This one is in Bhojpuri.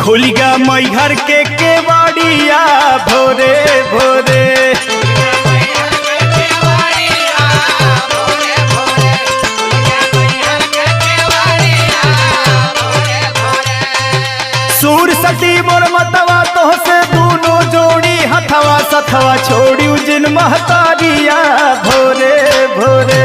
खुल गया मैहर के केवाड़िया भोरे भोरे। सूर सटी मोर मतवा तो से दोनों जोड़ी हथवा सथवा छोड़ी जिन महतारिया भोरे भोरे।